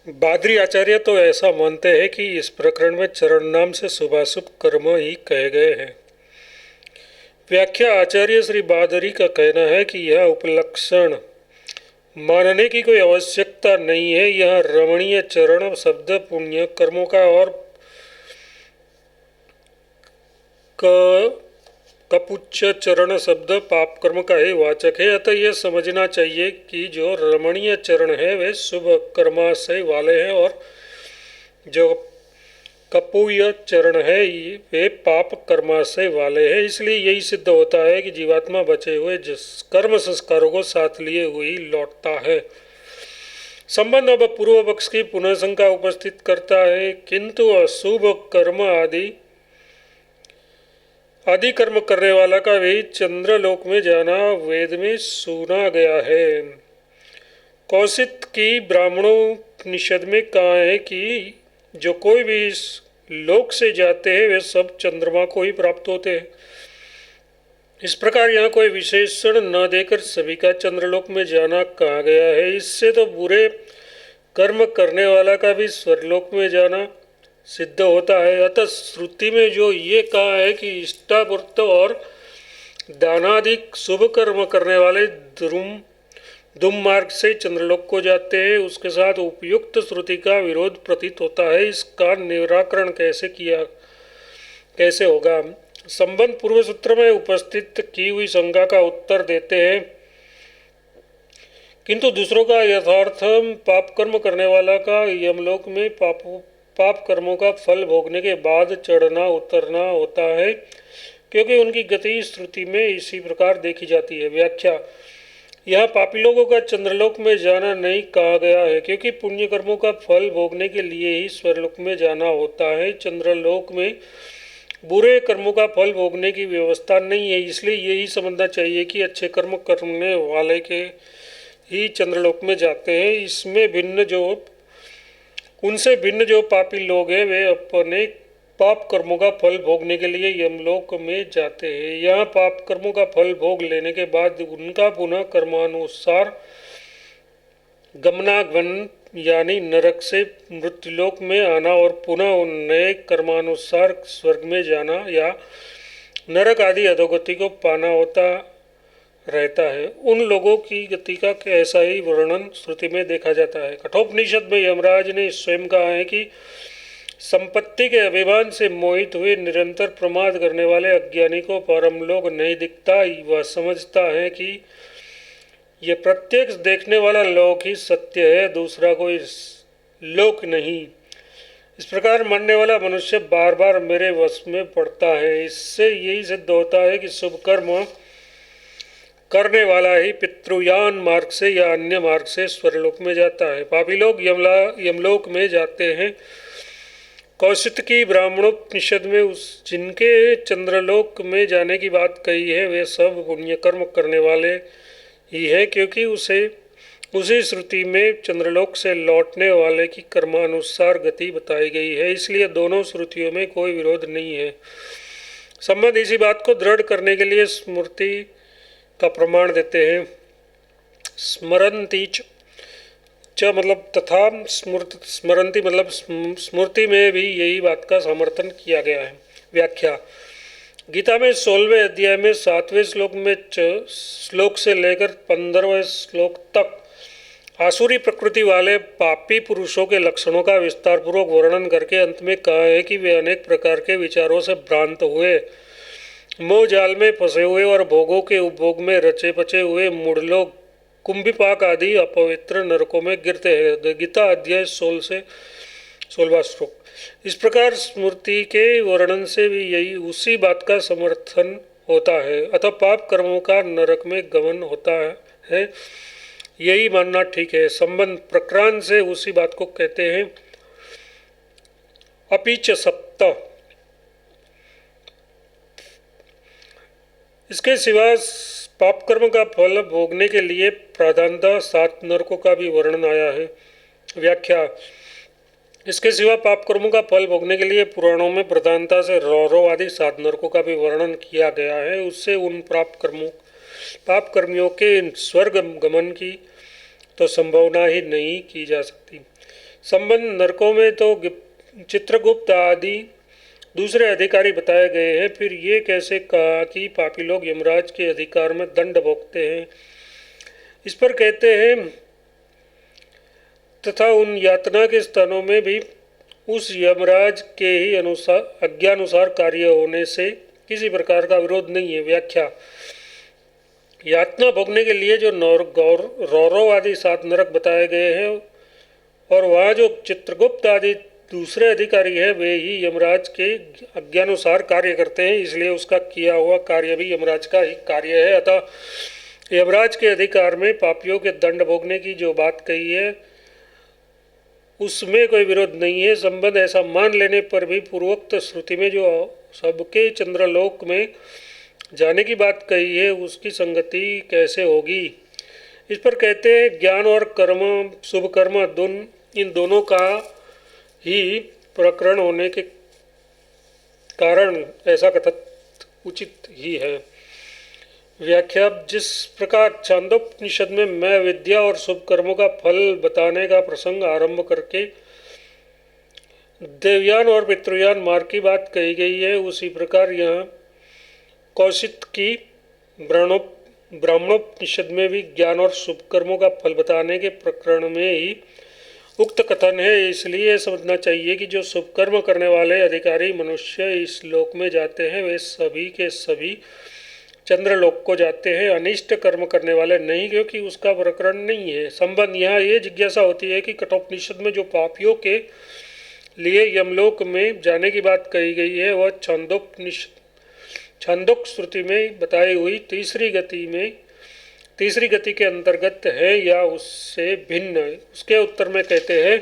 बादरी आचार्य तो ऐसा मानते हैं कि इस प्रकरण में चरण नाम से शुभाशुभ कर्म ही कहे गए हैं। व्याख्या आचार्य श्री बादरी का कहना है कि यह उपलक्षण मानने की कोई आवश्यकता नहीं है। यह रमणीय चरण शब्द पुण्य कर्मों का और कपुच्च चरण शब्द पाप कर्म का ही वाचक है। अतः यह समझना चाहिए कि जो रमणीय चरण है वे शुभ कर्माशय वाले हैं और जो कपूय चरण है वे पाप कर्माशय वाले हैं। इसलिए यही सिद्ध होता है कि जीवात्मा बचे हुए जिस कर्म संस्कारों को साथ लिए हुए लौटता है। संबंध अब पूर्व पक्ष की पुनः शंका उपस्थित करता है, किंतु अशुभ कर्म आदि कर्म करने वाला का भी चंद्रलोक में जाना वेद में सुना गया है। कौशिक की ब्राह्मणोपनिषद में कहा है कि जो कोई भी इस लोक से जाते हैं वे सब चंद्रमा को ही प्राप्त होते हैं। इस प्रकार यहाँ कोई विशेषण न देकर सभी का चंद्रलोक में जाना कहा गया है। इससे तो बुरे कर्म करने वाला का भी स्वर्लोक में जाना सिद्ध होता है। अतः श्रुति में जो ये कहा है कि इष्टापूर्त और दानादिक शुभ कर्म करने वाले दुम मार्ग से चंद्रलोक को जाते हैं, उसके साथ उपयुक्त श्रुति का विरोध प्रतीत होता है। इसका निराकरण कैसे होगा? संबंध पूर्व सूत्र में उपस्थित की हुई शंका का उत्तर देते हैं, किंतु दूसरों का यथार्थ पाप कर्म करने वाला का यमलोक में पाप कर्मों का फल भोगने के बाद चढ़ना उतरना होता है, क्योंकि उनकी गति श्रुति में इसी प्रकार देखी जाती है। व्याख्या, यहाँ पापी लोगों का चंद्रलोक में जाना नहीं कहा गया है, क्योंकि पुण्य कर्मों का फल भोगने के लिए ही स्वर्लोक में जाना होता है। चंद्रलोक में बुरे कर्मों का फल भोगने की व्यवस्था नहीं है। इसलिए यही समझना चाहिए कि अच्छे कर्म करने वाले के ही चंद्रलोक में जाते हैं। उनसे भिन्न जो पापी लोग हैं वे अपने पाप कर्मों का फल भोगने के लिए यमलोक में जाते हैं। यहाँ पाप कर्मों का फल भोग लेने के बाद उनका पुनः कर्मानुसार गमनागमन यानी नरक से मृत्युलोक में आना और पुनः नए कर्मानुसार स्वर्ग में जाना या नरक आदि अधोगति को पाना होता रहता है। उन लोगों की गति का ऐसा ही वर्णन श्रुति में देखा जाता है। कठोपनिषद में यमराज ने स्वयं कहा है कि संपत्ति के अभिमान से मोहित हुए निरंतर प्रमाद करने वाले अज्ञानी को परमलोक नहीं दिखता। वह समझता है कि यह प्रत्यक्ष देखने वाला लोक ही सत्य है, दूसरा कोई लोक नहीं। इस प्रकार मानने वाला मनुष्य बार बार मेरे वश में पड़ता है। इससे यही सिद्ध होता है कि शुभ कर्म करने वाला ही पितृयान मार्ग से या अन्य मार्ग से स्वर्लोक में जाता है। पापी लोग यमलोक में जाते हैं। कौशिक की ब्राह्मणोपनिषद में जिनके चंद्रलोक में जाने की बात कही है वे सब पुण्य कर्म करने वाले ही है, क्योंकि उसी श्रुति में चंद्रलोक से लौटने वाले की कर्मानुसार गति बताई गई है। इसलिए दोनों श्रुतियों में कोई विरोध नहीं है। संबंध इसी बात को दृढ़ करने के लिए स्मृति का प्रमाण देते हैं। स्मरन्ति च मतलब तथा स्मरन्ति मतलब स्मृति में भी यही बात का समर्थन किया गया है। व्याख्या, गीता में 16वें अध्याय में 7वें श्लोक से लेकर 15वें श्लोक तक आसुरी प्रकृति वाले पापी पुरुषों के लक्षणों का विस्तार पूर्वक वर्णन करके अंत में कहा है कि वे अनेक प्रकार के विचारों से भ्रांत हुए, मोह जाल में फंसे हुए और भोगों के उपभोग में रचे पचे हुए मूढ़ लोग कुंभिपाक आदि अपवित्र नरकों में गिरते हैं। गीता अध्याय 16 से 16वां श्लोक। इस प्रकार स्मृति के वर्णन से भी यही उसी बात का समर्थन होता है। अतः पाप कर्मों का नरक में गमन होता है, यही मानना ठीक है। संबंध प्रकरण से उसी बात को कहते हैं। अपीच सप्त, इसके सिवा पाप कर्म का फल भोगने के लिए प्राधानतः 7 नरकों का भी वर्णन आया है। व्याख्या, इसके सिवा पाप कर्मों का फल भोगने के लिए पुराणों में प्रधानता से रौरव आदि 7 नरकों का भी वर्णन किया गया है। उससे उन पाप कर्मियों के स्वर्ग गमन की तो संभावना ही नहीं की जा सकती। संबंध नरकों में तो चित्रगुप्त आदि दूसरे अधिकारी बताए गए हैं। फिर ये कैसे कहा कि पापी लोग यमराज के अधिकार में दंड भोगते हैं? इस पर कहते हैं, तथा उन यातना के स्थानों में भी उस यमराज के ही अनुसार आज्ञानुसार कार्य होने से किसी प्रकार का विरोध नहीं है। व्याख्या: यातना भोगने के लिए जो रौरव आदि 7 नरक बताए गए हैं और वहाँ जो चित्रगुप्त आदि दूसरे अधिकारी है वे ही यमराज के आज्ञानुसार कार्य करते हैं, इसलिए उसका किया हुआ कार्य भी यमराज का ही कार्य है। अतः यमराज के अधिकार में पापियों के दंड भोगने की जो बात कही है उसमें कोई विरोध नहीं है। संबंध ऐसा मान लेने पर भी पूर्वोक्त श्रुति में जो सबके चंद्रलोक में जाने की बात कही है उसकी संगति कैसे होगी? इस पर कहते हैं, ज्ञान और कर्म, शुभ कर्म इन दोनों का ही प्रकरण होने के कारण ऐसा कथन उचित ही है। व्याख्या: जिस प्रकार छांदोपनिषद में मैं विद्या और शुभ कर्मों का फल बताने का प्रसंग आरंभ करके देवयान और पितृयान मार्ग की बात कही गई है, उसी प्रकार यहाँ कौशिक की ब्राह्मणोपनिषद में भी ज्ञान और शुभ कर्मों का फल बताने के प्रकरण में ही उक्त कथन है। इसलिए समझना चाहिए कि जो शुभ कर्म करने वाले अधिकारी मनुष्य इस लोक में जाते हैं वे सभी के सभी चंद्रलोक को जाते हैं, अनिष्ट कर्म करने वाले नहीं, क्योंकि उसका प्रकरण नहीं है। संबंध यहाँ ये जिज्ञासा होती है कि कठोपनिषद में जो पापियों के लिए यमलोक में जाने की बात कही गई है वह छांदोक श्रुति में बताई हुई तीसरी गति के अंतर्गत है या उससे भिन्न? उसके उत्तर में कहते हैं,